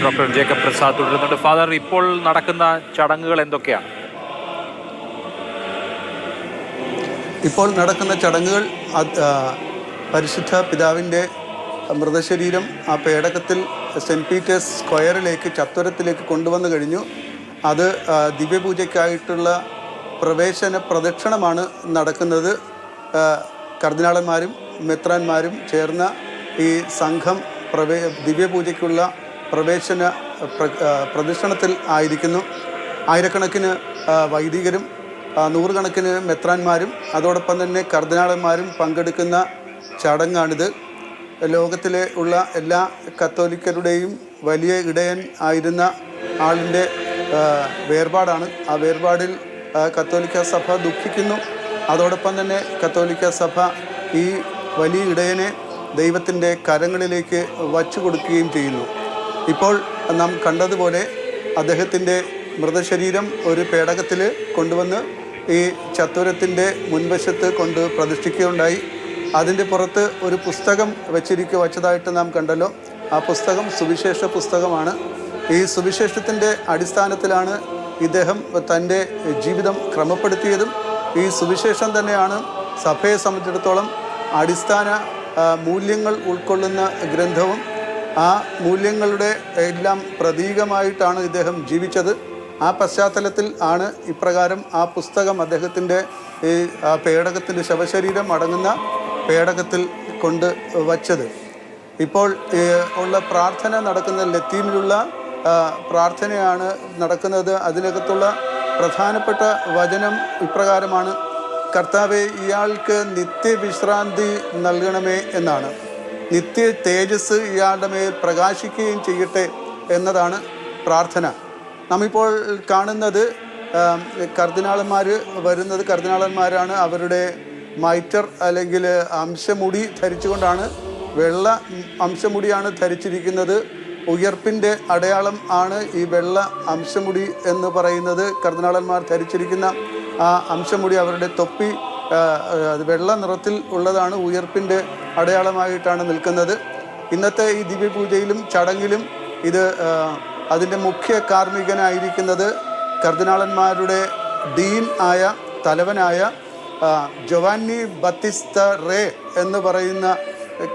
Doctor Jacob Prasad തുടരുന്നുണ്ട്. Father, ഇപ്പോൾ നടക്കുന്ന ചടങ്ങുകൾ എന്തൊക്കെയാണ്? ഇപ്പോൾ നടക്കുന്ന ചടങ്ങുകൾ പരിശുദ്ധ പിതാവിൻ്റെ മൃതശരീരം ആ പേടകത്തിൽ സെൻറ്റ് പീറ്റേഴ്സ് സ്ക്വയറിലേക്ക് ചത്വരത്തിലേക്ക് കൊണ്ടുവന്നു കഴിഞ്ഞു. അത് ദിവ്യപൂജയ്ക്കായിട്ടുള്ള പ്രവേശന പ്രദക്ഷിണമാണ് നടക്കുന്നത്. കർദിനാളന്മാരും മെത്രാന്മാരും ചേർന്ന ഈ സംഘം ദിവ്യപൂജയ്ക്കുള്ള പ്രവേശന പ്രദക്ഷിണത്തിൽ ആയിരിക്കുന്നു. ആയിരക്കണക്കിന് വൈദികരും നൂറുകണക്കിന് മെത്രാന്മാരും അതോടൊപ്പം തന്നെ കർദിനാളന്മാരും പങ്കെടുക്കുന്ന ചടങ്ങാണിത്. ലോകത്തിലെ ഉള്ള എല്ലാ കത്തോലിക്കരുടെയും വലിയ ഇടയൻ ആയിരുന്ന ആളിൻ്റെ വേർപാടാണ്. ആ വേർപാടിൽ കത്തോലിക്ക സഭ ദുഃഖിക്കുന്നു. അതോടൊപ്പം തന്നെ കത്തോലിക്ക സഭ ഈ വലിയ ഇടയനെ ദൈവത്തിൻ്റെ കരങ്ങളിലേക്ക് വച്ചു കൊടുക്കുകയും ചെയ്യുന്നു. ഇപ്പോൾ നാം കണ്ടതുപോലെ അദ്ദേഹത്തിൻ്റെ മൃതശരീരം ഒരു പേടകത്തിൽ കൊണ്ടുവന്ന് ഈ ചത്വരത്തിൻ്റെ മുൻവശത്ത് കൊണ്ട് പ്രതിഷ്ഠിക്കുകയുണ്ടായി. അതിൻ്റെ പുറത്ത് ഒരു പുസ്തകം വച്ചതായിട്ട് നാം കണ്ടല്ലോ. ആ പുസ്തകം സുവിശേഷ പുസ്തകമാണ്. ഈ സുവിശേഷത്തിൻ്റെ അടിസ്ഥാനത്തിലാണ് ഇദ്ദേഹം തൻ്റെ ജീവിതം ക്രമപ്പെടുത്തിയതും. ഈ സുവിശേഷം തന്നെയാണ് സഭയെ സംബന്ധിച്ചിടത്തോളം അടിസ്ഥാന മൂല്യങ്ങൾ ഉൾക്കൊള്ളുന്ന ഗ്രന്ഥവും. ആ മൂല്യങ്ങളുടെ എല്ലാം പ്രതീകമായിട്ടാണ് ഇദ്ദേഹം ജീവിച്ചത്. ആ പശ്ചാത്തലത്തിൽ ആണ് ഇപ്രകാരം ആ പുസ്തകം അദ്ദേഹത്തിൻ്റെ ഈ പേടകത്തിൻ്റെ ശവശരീരം അടങ്ങുന്ന പേടകത്തിൽ കൊണ്ട് വച്ചത്. ഇപ്പോൾ ഉള്ള പ്രാർത്ഥന നടക്കുന്ന ലത്തീനിലുള്ള പ്രാർത്ഥനയാണ് നടക്കുന്നത്. അതിനകത്തുള്ള പ്രധാനപ്പെട്ട വചനം ഇപ്രകാരമാണ്: കർത്താവേ, ഇയാൾക്ക് നിത്യവിശ്രാന്തി നൽകണമേ എന്നാണ്. നിത്യ തേജസ് ഇയാളുടെ മേൽ പ്രകാശിക്കുകയും ചെയ്യട്ടെ എന്നതാണ് പ്രാർത്ഥന. നമ്മിപ്പോൾ കാണുന്നത് കർദിനാളന്മാർ വരുന്നത്. കർദിനാളന്മാരാണ്. അവരുടെ മൈറ്റർ അല്ലെങ്കിൽ അംശമുടി ധരിച്ചുകൊണ്ടാണ്, വെള്ള അംശമുടിയാണ് ധരിച്ചിരിക്കുന്നത്. ഉയർപ്പിൻ്റെ അടയാളം ആണ് ഈ വെള്ള അംശമുടി എന്ന് പറയുന്നത്. കർദിനാളന്മാർ ധരിച്ചിരിക്കുന്ന ആ അംശമുടി, അവരുടെ തൊപ്പി വെള്ള നിറത്തിൽ ഉള്ളതാണ്. ഉയർപ്പിൻ്റെ അടയാളമായിട്ടാണ് നിൽക്കുന്നത്. ഇന്നത്തെ ഈ ദിവ്യപൂജയിലും ചടങ്ങിലും ഇത് അതിൻ്റെ മുഖ്യ കാർമ്മികനായിരിക്കുന്നത് കർദിനാളന്മാരുടെ ഡീൻ ആയ തലവനായ ജോവാന്നി ബത്തിസ്ത റേ എന്ന് പറയുന്ന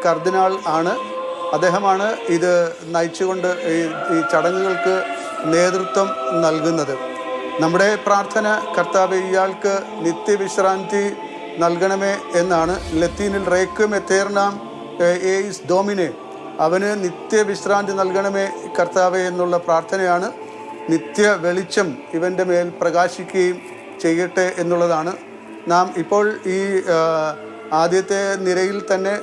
കർദിനാൾ ആണ്. അദ്ദേഹമാണ് ഇത് നയിച്ചുകൊണ്ട് ഈ ചടങ്ങുകൾക്ക് നേതൃത്വം നൽകുന്നത്. നമ്മുടെ പ്രാർത്ഥന, കർത്താവേ, ഇയാൾക്ക് നിത്യവിശ്രാന്തി നൽകണമേ എന്നാണ്. ലത്തീനിൽ റേക്വം എത്തേർനാം ഏയിസ് ഡോമിനെ, അവന് നിത്യവിശ്രാന്തി നൽകണമേ കർത്താവേ എന്നുള്ള പ്രാർത്ഥനയാണ്. നിത്യ വെളിച്ചം ഇവൻ്റെ മേൽ പ്രകാശിക്കുകയും ചെയ്യട്ടെ എന്നുള്ളതാണ്. നാം ഇപ്പോൾ ഈ ആദ്യത്തെ നിരയിൽ തന്നെ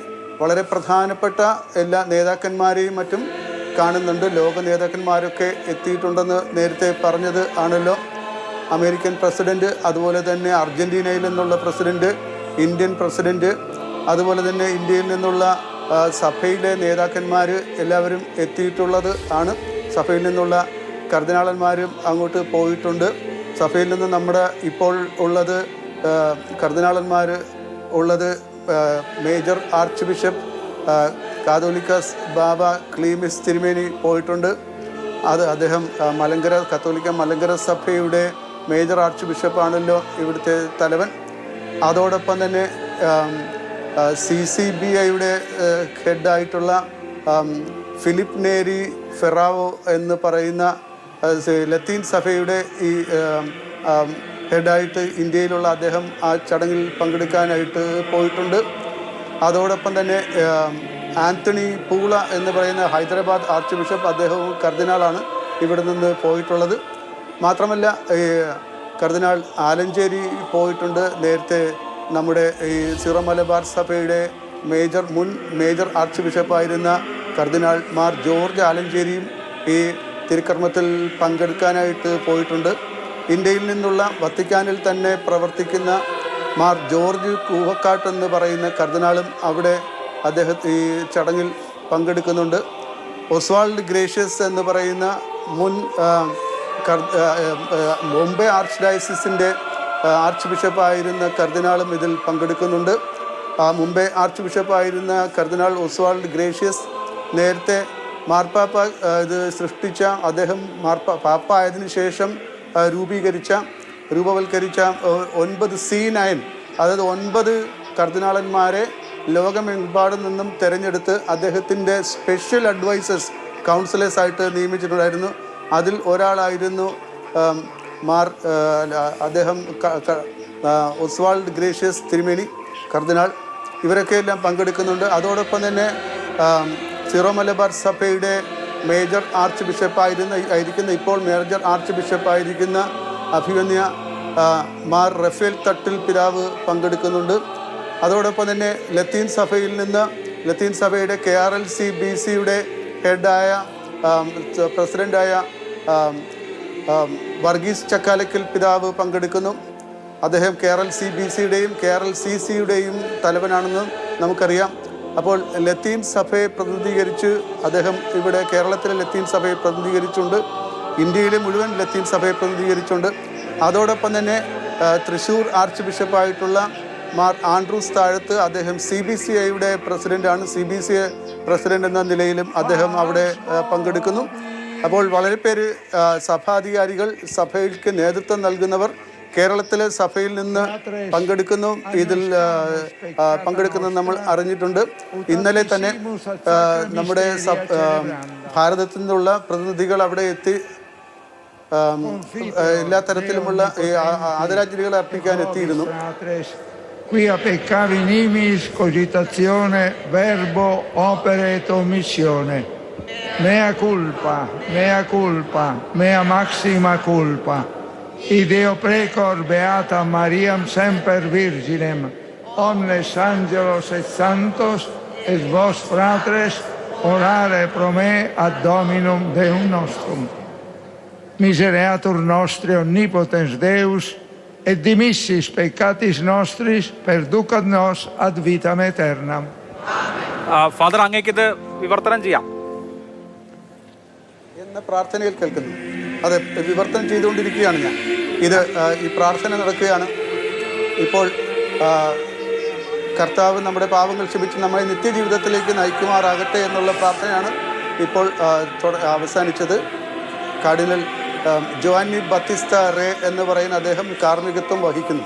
വളരെ പ്രധാനപ്പെട്ട എല്ലാ നേതാക്കന്മാരെയും മറ്റും കാണുന്നുണ്ട്. ലോക നേതാക്കന്മാരൊക്കെ എത്തിയിട്ടുണ്ടെന്ന് നേരത്തെ പറഞ്ഞത് ആണല്ലോ. അമേരിക്കൻ പ്രസിഡന്റ്, അതുപോലെ തന്നെ അർജൻറ്റീനയിൽ നിന്നുള്ള പ്രസിഡന്റ്, ഇന്ത്യൻ പ്രസിഡന്റ്, അതുപോലെ തന്നെ ഇന്ത്യയിൽ നിന്നുള്ള സഭയിലെ നേതാക്കന്മാർ എല്ലാവരും എത്തിയിട്ടുള്ളത് ആണ്. സഭയിൽ നിന്നുള്ള കർദിനാളന്മാരും അങ്ങോട്ട് പോയിട്ടുണ്ട്. സഭയിൽ നിന്ന് നമ്മുടെ ഇപ്പോൾ ഉള്ളത് കർദിനാളന്മാർ ഉള്ളത് മേജർ ആർച്ച് ബിഷപ്പ് കാതോലിക്കസ് ബാബ ക്ലീമിസ് തിരുമേനി പോയിട്ടുണ്ട്. അദ്ദേഹം കത്തോലിക്ക മലങ്കര സഭയുടെ മേജർ ആർച്ച് ബിഷപ്പാണല്ലോ ഇവിടുത്തെ തലവൻ. അതോടൊപ്പം തന്നെ CCBIയുടെ ഹെഡായിട്ടുള്ള ഫിലിപ്പ് നേരി ഫെറാവോ എന്ന് പറയുന്ന ലത്തീൻ സഭയുടെ ഈ ഹെഡായിട്ട് ഇന്ത്യയിലുള്ള അദ്ദേഹം ആ ചടങ്ങിൽ പങ്കെടുക്കാനായിട്ട് പോയിട്ടുണ്ട്. അതോടൊപ്പം തന്നെ ആന്റണി പൂള എന്ന് പറയുന്ന ഹൈദരാബാദ് ആർച്ച് ബിഷപ്പ്, അദ്ദേഹവും കർദിനാളാണ്, ഇവിടെ നിന്ന് പോയിട്ടുള്ളത്. മാത്രമല്ല കർദിനാൾ ആലഞ്ചേരി പോയിട്ടുണ്ട്. നേരത്തെ നമ്മുടെ ഈ സിറോ മലബാർ സഭയുടെ മുൻ മേജർ ആർച്ച് ബിഷപ്പായിരുന്ന കർദിനാൾ മാർ ജോർജ് ആലഞ്ചേരിയും ഈ തിരുക്കർമ്മത്തിൽ പങ്കെടുക്കാനായിട്ട് പോയിട്ടുണ്ട്. ഇന്ത്യയിൽ നിന്നുള്ള വത്തിക്കാനിൽ തന്നെ പ്രവർത്തിക്കുന്ന മാർ ജോർജ് കൂവക്കാട്ട് എന്ന് പറയുന്ന കർദിനാളും അവിടെ ഈ ചടങ്ങിൽ പങ്കെടുക്കുന്നുണ്ട്. ഒസ്വാൾഡ് ഗ്രേഷ്യസ് എന്ന് പറയുന്ന മുൻ ബോംബെ ആർച്ച് ഡയസിസിൻ്റെ ആർച്ച് ബിഷപ്പായിരുന്ന കർദിനാളും ഇതിൽ പങ്കെടുക്കുന്നുണ്ട്. മുംബൈ ആർച്ച് ബിഷപ്പായിരുന്ന കർദിനാൾ ഒസ്വാൾഡ് ഗ്രേഷ്യസ് നേരത്തെ മാർപ്പാപ്പ ഇത് സൃഷ്ടിച്ച, അദ്ദേഹം പാപ്പ ആയതിനു ശേഷം രൂപവൽക്കരിച്ച 9 C9, അതായത് 9 കർദിനാളന്മാരെ ലോകമെമ്പാടും നിന്നും തിരഞ്ഞെടുത്ത് അദ്ദേഹത്തിൻ്റെ സ്പെഷ്യൽ അഡ്വൈസേഴ്സ് കൗൺസിലേഴ്സായിട്ട് നിയമിച്ചിട്ടുണ്ടായിരുന്നു. അതിൽ ഒരാളായിരുന്നു അദ്ദേഹം ഒസ്വാൾഡ് ഗ്രേഷ്യസ് തിരുമേനി കർദിനാൾ. ഇവരൊക്കെ എല്ലാം പങ്കെടുക്കുന്നുണ്ട്. അതോടൊപ്പം തന്നെ സിറോ മലബാർ സഭയുടെ മേജർ ആർച്ച് ബിഷപ്പായിരിക്കുന്ന ഇപ്പോൾ മേജർ ആർച്ച് ബിഷപ്പായിരിക്കുന്ന അഭിമന്യ മാർ റഫേൽ തട്ടിൽ പിതാവ് പങ്കെടുക്കുന്നുണ്ട്. അതോടൊപ്പം തന്നെ ലത്തീൻ സഭയുടെ KRLC-BCയുടെ ഹെഡായ പ്രസിഡൻ്റായ വർഗീസ് ചക്കാലക്കൽ പിതാവ് പങ്കെടുക്കുന്നു. അദ്ദേഹം KRLC-BCയുടെയും KRLCCയുടെയും തലവനാണെന്ന് നമുക്കറിയാം. അപ്പോൾ ലത്തീൻ സഭയെ പ്രതിനിധീകരിച്ച് അദ്ദേഹം ഇവിടെ കേരളത്തിലെ ലത്തീൻ സഭയെ പ്രതിനിധീകരിച്ചുണ്ട്, ഇന്ത്യയിലെ മുഴുവൻ ലത്തീൻ സഭയെ പ്രതിനിധീകരിച്ചുണ്ട്. അതോടൊപ്പം തന്നെ തൃശ്ശൂർ ആർച്ച് ബിഷപ്പായിട്ടുള്ള മാർ ആൻഡ്രൂസ് താഴത്ത്, അദ്ദേഹം CBCIയുടെ പ്രസിഡൻ്റാണ്. CBCI പ്രസിഡൻ്റ് എന്ന നിലയിലും അദ്ദേഹം അവിടെ പങ്കെടുക്കുന്നു. അപ്പോൾ വളരെ പേര് സഭാധികാരികൾ, സഭയ്ക്ക് നേതൃത്വം നൽകുന്നവർ കേരളത്തിലെ സഭയിൽ നിന്ന് പങ്കെടുക്കുന്നത് നമ്മൾ അറിഞ്ഞിട്ടുണ്ട്. ഇന്നലെ തന്നെ നമ്മുടെ ഭാരതത്തിൽ നിന്നുള്ള പ്രതിനിധികൾ അവിടെ എത്തി എല്ലാ തരത്തിലുമുള്ള ആദരാഞ്ജലികൾ അർപ്പിക്കാൻ എത്തിയിരുന്നു. Quia peccavi nimis cogitazione, verbo, opere et omissione. Mea culpa, mea maxima culpa. Ideo precor beata Mariam semper virginem, omnes angelos et santos, et vos fratres, orare pro me ad Dominum Deum nostrum. Misereatur nostri omnipotens Deus, et dimissis peccatis nostris perducat nos ad vitam aeternam. Father, അങ്ങേക്ക് ഇത് വിവർത്തനം ചെയ്യാം എന്ന പ്രാർത്ഥനയിൽ കേൾക്കുന്നു. അതെ, വിവർത്തനം ചെയ്തുകൊണ്ടിരിക്കുകയാണ് ഞാൻ. ഈ പ്രാർത്ഥന നടക്കുകയാണ് ഇപ്പോൾ. കർത്താവ് നമ്മുടെ പാപങ്ങൾ ക്ഷമിച്ച് നമ്മളെ നിത്യജീവിതത്തിലേക്ക് നയിക്കുമാറാകട്ടെ എന്നുള്ള പ്രാർത്ഥനയാണ് ഇപ്പോൾ അവസാനിച്ചത്. കാർഡിനൽ ജോവാന്നി ബത്തിസ്ത റേ എന്ന് പറയുന്ന അദ്ദേഹം കാർമ്മികത്വം വഹിക്കുന്നു.